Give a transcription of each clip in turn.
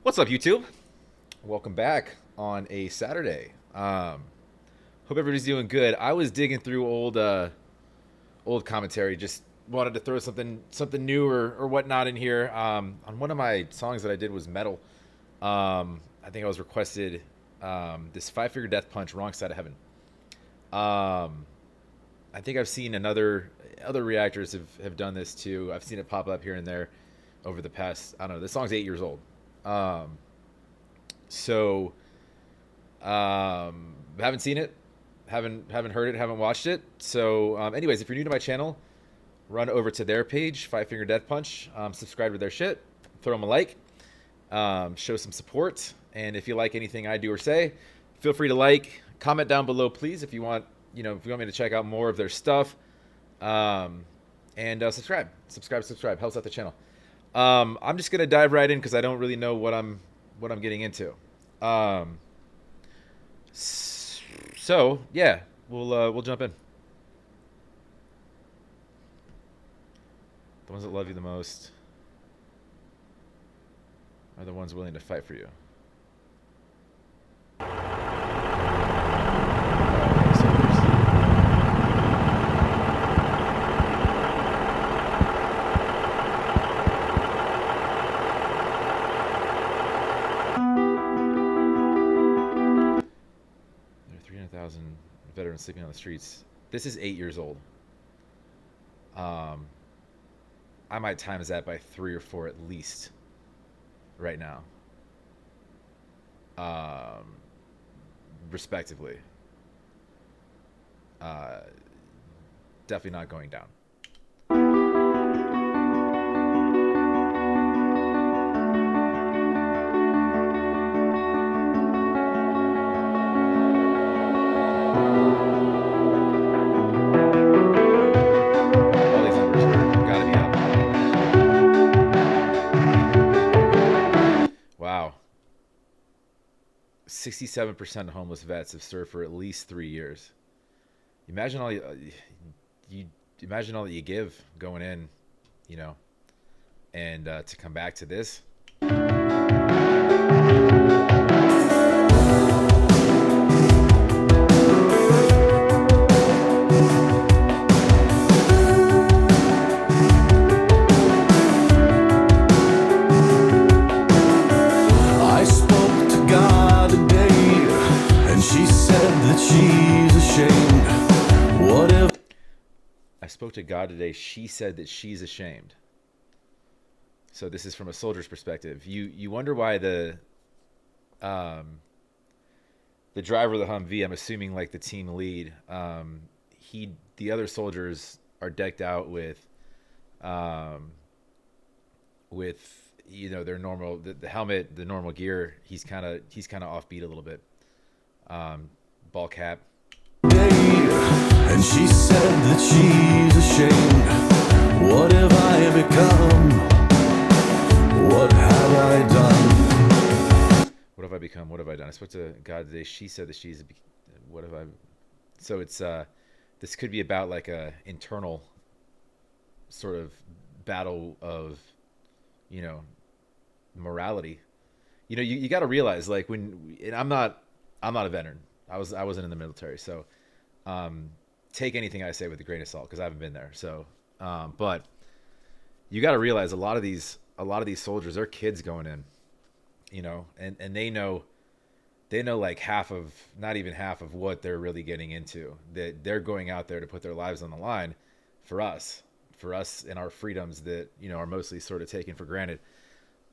What's up, YouTube? Welcome back on a Saturday. Hope everybody's doing good. I was digging through old commentary, just wanted to throw something new or whatnot in here. On one of my songs that I did was metal. I think I was requested this Five Finger Death Punch, Wrong Side of Heaven. I think I've seen other reactors have done this too. I've seen it pop up here and there over the past. I don't know. This song's 8 years old. So haven't seen it, haven't heard it, haven't watched it. So anyways, if you're new to my channel, run over to their page, Five Finger Death Punch, subscribe to their shit, throw them a like, show some support, and if you like anything I do or say, feel free to like, comment down below, please, if you want me to check out more of their stuff, and subscribe, helps out the channel. I'm just gonna dive right in because I don't really know what I'm getting into. So yeah, we'll jump in. The ones that love you the most are the ones willing to fight for you. Veterans sleeping on the streets. This is 8 years old. I might times that by 3 or 4 at least right now, respectively. Definitely not going down. Wow. 67% of homeless vets have served for at least 3 years. Imagine all imagine all that you give going in, and to come back to this. I spoke to God today. She said that she's ashamed. So this is from a soldier's perspective. You wonder why the driver of the Humvee, I'm assuming like the team lead, the other soldiers are decked out with their normal the helmet, the normal gear. He's kind of offbeat a little bit. Ball cap. And she said that she's ashamed. What have I become? What have I done? What have I become? What have I done? I spoke to God today. She said that she's. What have I? So it's this could be about like a internal sort of battle of, morality. You got to realize, like, and I'm not a veteran. I wasn't in the military, so take anything I say with a grain of salt because I haven't been there. So, but you got to realize a lot of these soldiers, they're kids going in, and they know like not even half of what they're really getting into. That they're going out there to put their lives on the line for us and our freedoms that are mostly sort of taken for granted.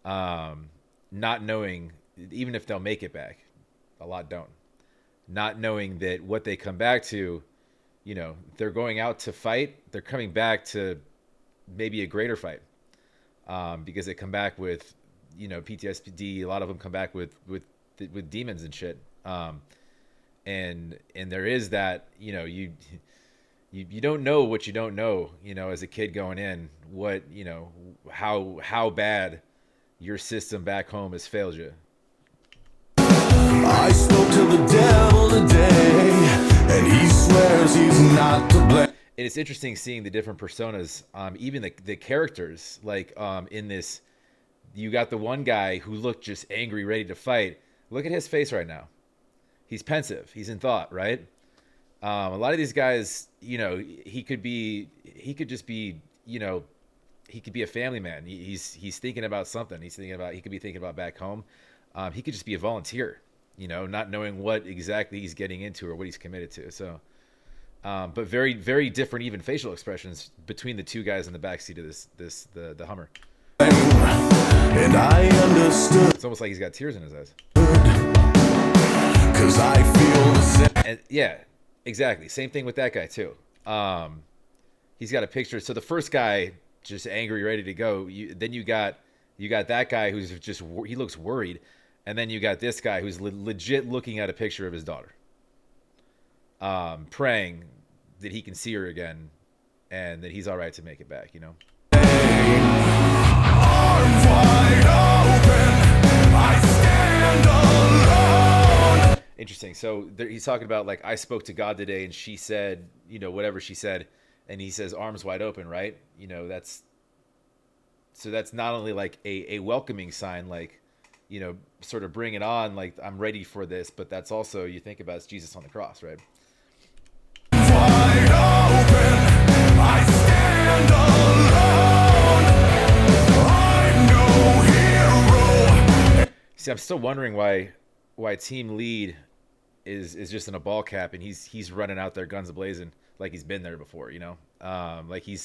Not knowing even if they'll make it back, a lot don't. Not knowing that what they come back to, they're going out to fight. They're coming back to maybe a greater fight, because they come back with, PTSD. A lot of them come back with demons and shit. And there is that, you don't know what you don't know, as a kid going in, what, how bad your system back home has failed you. I spoke to the devil today, and he swears he's not to blame. And it's interesting seeing the different personas, even the characters, like in this You got the one guy who looked just angry, ready to fight. Look at his face right now. He's pensive. He's in thought, right? A lot of these guys, he could just be, he could be a family man. He's thinking about something. He could be thinking about back home. He could just be a volunteer, not knowing what exactly he's getting into or what he's committed to. So, but very, very different, even facial expressions between the two guys in the backseat of the Hummer. And I understood. It's almost like he's got tears in his eyes. 'Cause I feel the same. And yeah, exactly. Same thing with that guy too. He's got a picture. So the first guy just angry, ready to go. Then you got that guy who's just, he looks worried, and then you got this guy who's legit looking at a picture of his daughter, praying that he can see her again, and that he's all right to make it back. Arms wide open, I stand alone. Interesting. So he's talking about, like, I spoke to God today, and she said, whatever she said, and he says arms wide open, right? That's not only like a welcoming sign, like, sort of bring it on, like, I'm ready for this, but that's also, you think about, it's Jesus on the cross, right? Wide open, I stand alone. I'm no hero. See, I'm still wondering why team lead is just in a ball cap, and he's running out there guns blazing like he's been there before, like he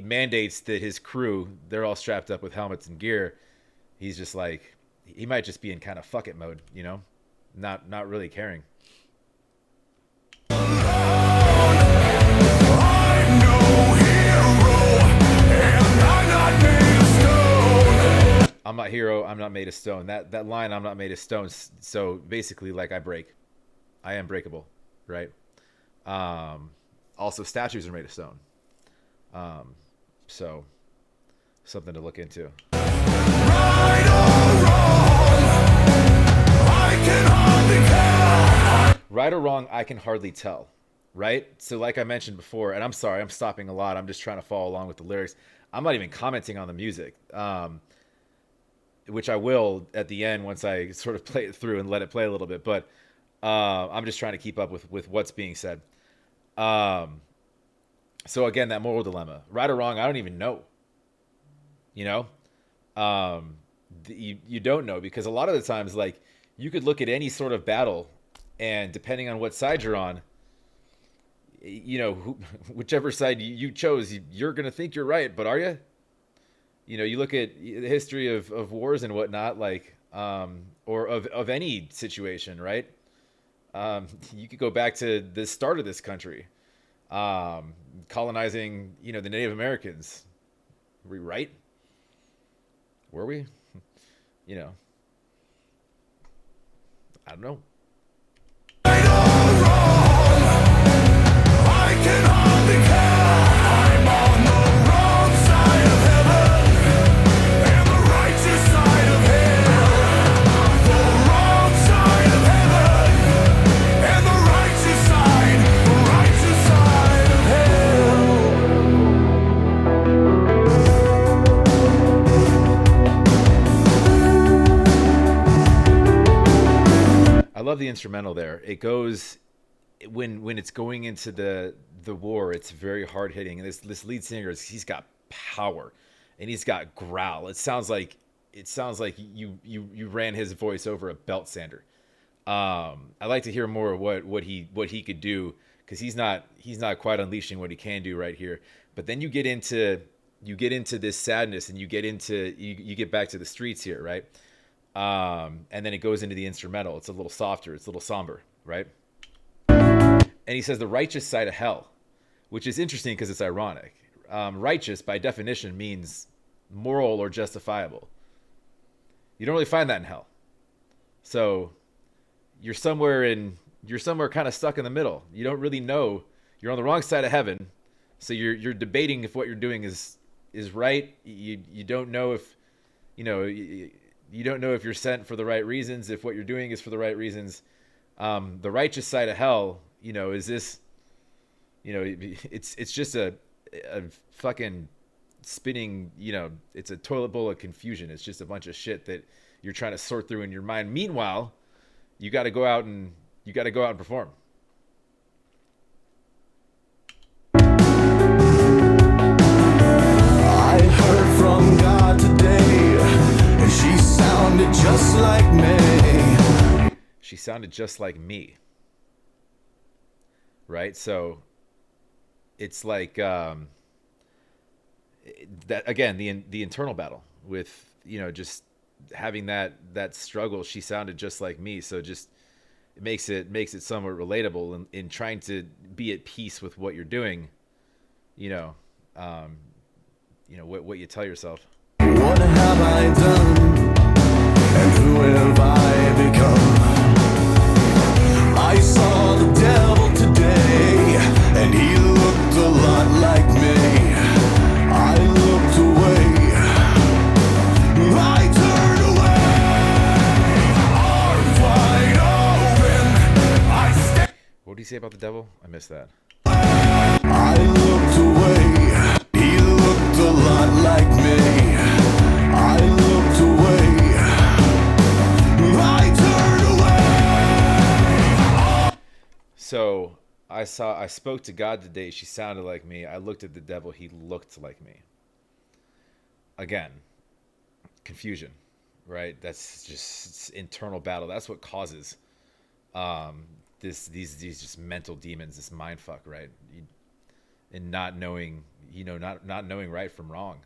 mandates that his crew, they're all strapped up with helmets and gear. He's just like, he might just be in kind of fuck it mode, not really caring. I'm not hero, I'm not made of stone. That line, I'm not made of stone. So basically, like, I am breakable, right? Also, statues are made of stone. So something to look into. Right or wrong, I can hardly tell. Right or wrong, I can hardly tell. Right? So like I mentioned before, and I'm sorry, I'm stopping a lot. I'm just trying to follow along with the lyrics. I'm not even commenting on the music, which I will at the end once I sort of play it through and let it play a little bit. But I'm just trying to keep up with what's being said. So again, that moral dilemma, right or wrong, I don't even know. You don't know, because a lot of the times, like, you could look at any sort of battle, and depending on what side you're on, whichever side you chose, you're going to think you're right, but are you? You look at the history of wars and whatnot, like, or of any situation, right? You could go back to the start of this country, colonizing, the Native Americans. Were we right? Were we? I don't know. I'm on the wrong side of heaven and the righteous side of hell. The wrong side of heaven and the righteous side of hell. I love the instrumental there. It goes, when it's going into the war, it's very hard hitting, and this lead singer, he's got power and he's got growl. It sounds like you ran his voice over a belt sander. I'd like to hear more of what he could do, because he's not quite unleashing what he can do right here. But then you get into this sadness, and you get back to the streets here, right? And then it goes into the instrumental. It's a little softer, it's a little somber, right? And he says the righteous side of hell, which is interesting because it's ironic. Righteous, by definition, means moral or justifiable. You don't really find that in hell. So you're somewhere kind of stuck in the middle. You don't really know. You're on the wrong side of heaven, so you're debating if what you're doing is right. You don't know if you don't know if you're sent for the right reasons, if what you're doing is for the right reasons. The righteous side of hell, is this, it's just a fucking spinning, it's a toilet bowl of confusion. It's just a bunch of shit that you're trying to sort through in your mind. Meanwhile, you got to go out and perform. I heard from God today, and she sounded just like me. She sounded just like me. Right? So it's like that again, the internal battle with, just having that struggle. She sounded just like me. So just it makes it somewhat relatable in trying to be at peace with what you're doing, what you tell yourself. What have I done? And who have I become? I saw the devil today, and he looked a lot like me. I looked away. I turned away. Arms wide open. I What did he say about the devil? I missed that. I looked away. He looked a lot like me. I looked away. I turned away. So I spoke to God today. She sounded like me. I looked at the devil. He looked like me. Again, confusion, right? That's just internal battle. That's what causes these just mental demons, this mind fuck, right? And not knowing, not knowing right from wrong,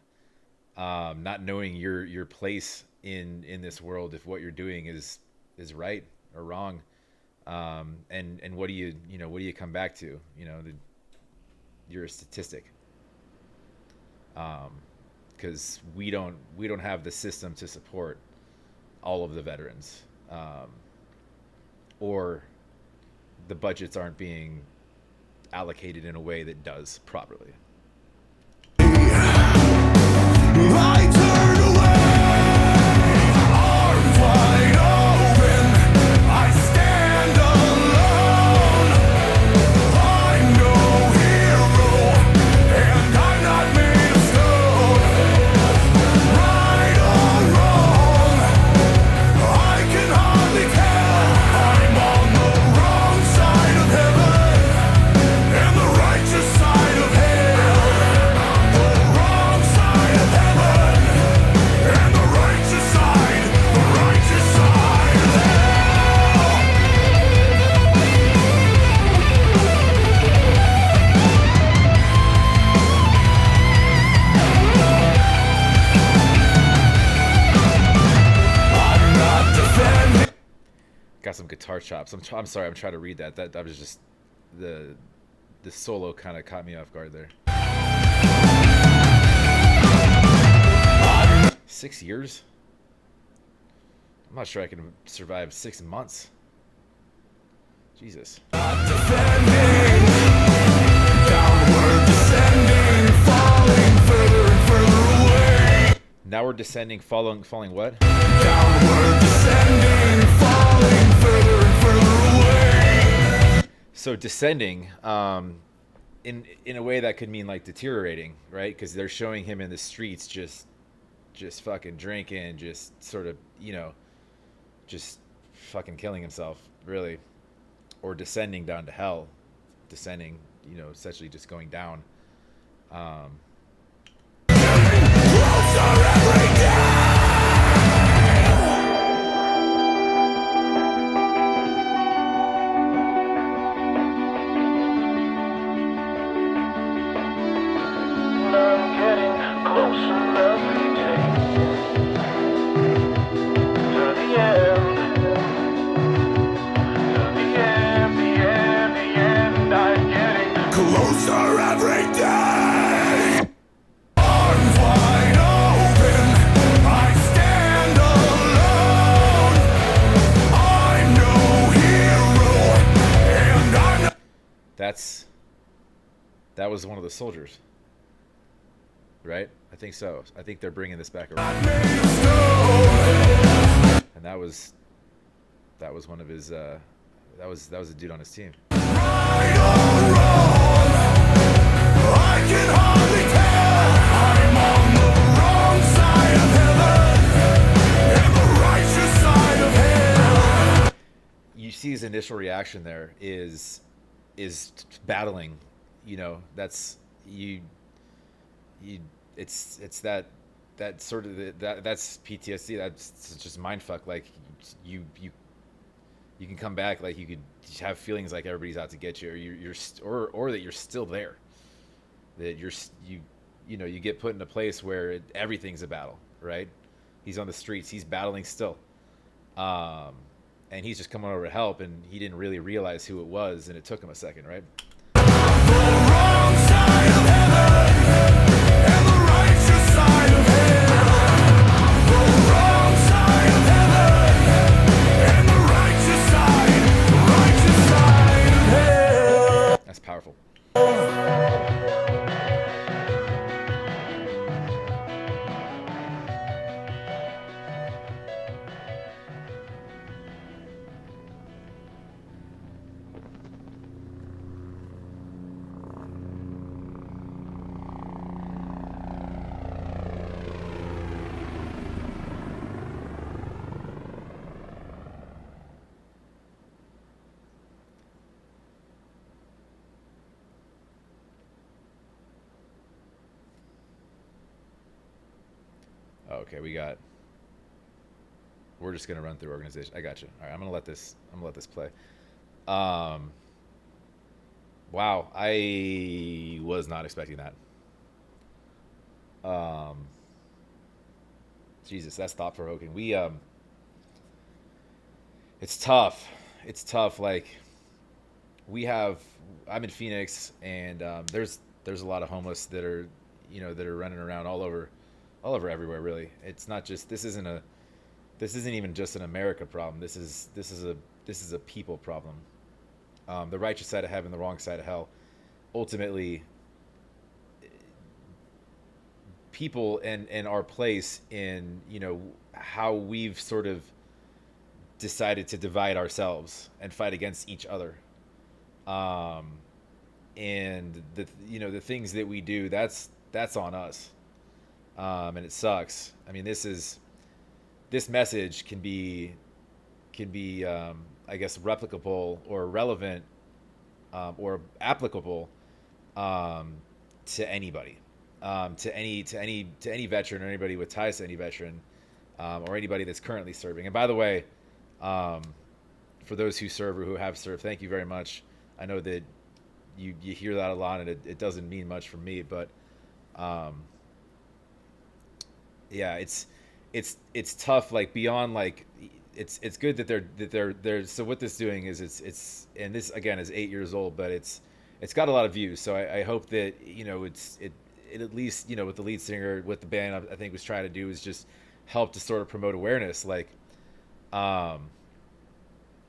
not knowing your place in this world, if what you're doing is right or wrong, and what do you come back to? You're a statistic, because we don't have the system to support all of the veterans, or the budgets aren't being allocated in a way that does properly. I turned away. Arms wide open. I stand alone. I'm no hero, and I'm not made of stone. Right or wrong, I can hardly tell. I'm on the wrong side of heaven and the righteous side of hell. The wrong side of heaven and the righteous side of hell. I'm not defending. Got some guitar chops. I'm sorry. I'm trying to read that. That was just the solo kind of caught me off guard there. 6 years? I'm not sure I can survive 6 months. Jesus. Defending, downward descending, falling further and further away. Now we're descending, falling what? Downward descending, falling further and further away. So descending, in a way that could mean like deteriorating, right? Because they're showing him in the streets just fucking drinking, just sort of, just fucking killing himself, really, or descending down to hell, descending, essentially just going down. Closer every day. I'm getting closer every day to the end. To the end, the end, the end. I'm getting closer every day. Arms wide open, I stand alone. I'm no hero, and I'm not. That was one of the soldiers, right? I think so. I think they're bringing this back around. And that was one of his. That was a dude on his team. Right or wrong, I can hardly tell. I'm on see his initial reaction there is battling. That's you you it's that sort of that's PTSD. That's just mind fuck. Like you you you can come back, like you could have feelings like everybody's out to get you, or or that you're still there, that you get put in a place where everything's a battle, right? He's on the streets, he's battling still, um, and he's just coming over to help, and he didn't really realize who it was, and it took him a second, right? Wrong side of heaven and the righteous side of hell. The wrong side of heaven and the righteous side of hell. That's powerful. Okay, we're just gonna run through organization. I got you. All right, I'm gonna let this play. um wow, I was not expecting that. um Jesus, that's thought provoking. It's tough. It's tough. Like, we have, I'm in Phoenix, and there's a lot of homeless that are, that are running around all over everywhere. Really, it's not just, this isn't even just an America problem. This is a people problem. The righteous side of heaven, the wrong side of hell. Ultimately, people and our place in, how we've sort of decided to divide ourselves and fight against each other. um and the things that we do, that's on us. And it sucks. I mean, this message can be I guess replicable or relevant, or applicable, um to anybody, to any veteran, or anybody with ties to any veteran, or anybody that's currently serving. And by the way, um, for those who serve or who have served, thank you very much. I know that you hear that a lot, and it doesn't mean much for me, but um, yeah, it's tough. Like, beyond, like, it's good that they're so what this doing is, it's and this again is 8 years old, but it's got a lot of views. So I hope that, it at least, with the lead singer, with the band, I think was trying to do is just help to sort of promote awareness. Like, um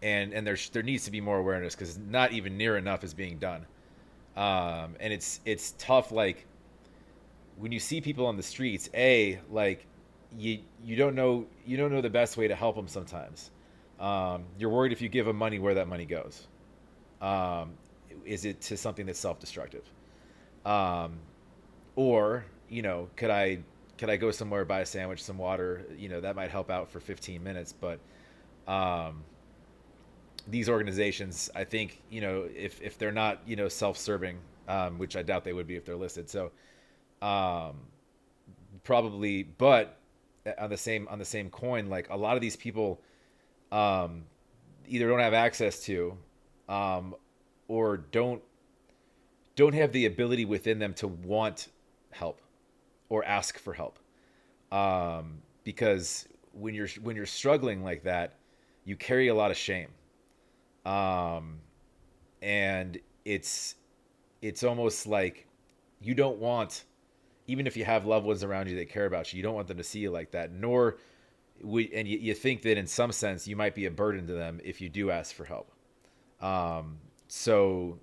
and there needs to be more awareness, because not even near enough is being done. And it's tough. Like, when you see people on the streets, like, you don't know the best way to help them sometimes. You're worried, if you give them money, where that money goes. um, is it to something that's self-destructive? um, or, could I go somewhere, buy a sandwich, some water, that might help out for 15 minutes. But um, these organizations, I think, if they're not, self-serving, which I doubt they would be if they're listed. So, um, probably. But on the same coin, like, a lot of these people, um, either don't have access to, um, or don't have the ability within them to want help or ask for help. Because when you're struggling like that, you carry a lot of shame. um, and it's almost like, you don't want, even if you have loved ones around you that care about you, you don't want them to see you like that. Nor and you think that in some sense you might be a burden to them if you do ask for help. So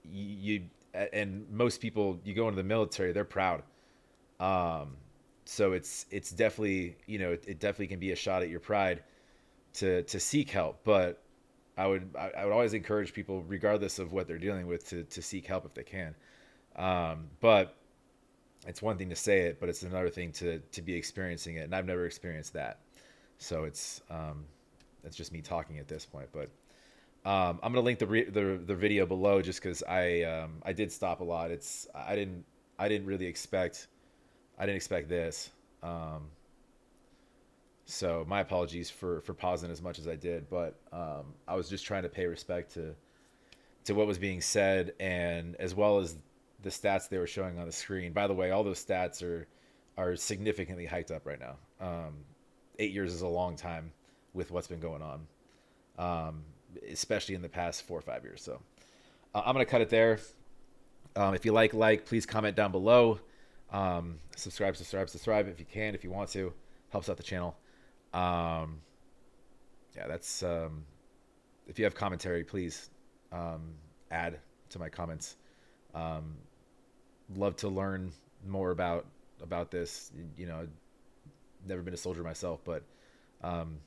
you and most people, you go into the military, they're proud. um, so it's definitely, it definitely can be a shot at your pride to seek help. But I would always encourage people, regardless of what they're dealing with, to seek help if they can. But it's one thing to say it, but it's another thing to be experiencing it, and I've never experienced that. So it's just me talking at this point. But I'm gonna link the video below just because I did stop a lot. I didn't really expect I didn't expect this. Um, so my apologies for pausing as much as I did, but I was just trying to pay respect to what was being said, and as well as the stats they were showing on the screen. By the way, all those stats are significantly hiked up right now. 8 years is a long time with what's been going on, um, especially in the past 4 or 5 years. So I'm gonna cut it there. If you please comment down below. Subscribe if you can, if you want to. Helps out the channel. Um, yeah, that's if you have commentary, please um, add to my comments. Um, Love to learn more about this. You know, never been a soldier myself, but um,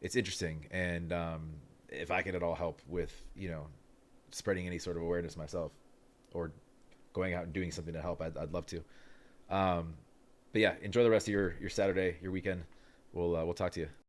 it's interesting, and if I can at all help with spreading any sort of awareness myself, or going out and doing something to help, I'd love to. Um, but yeah, enjoy the rest of your Saturday, your weekend. We'll talk to you.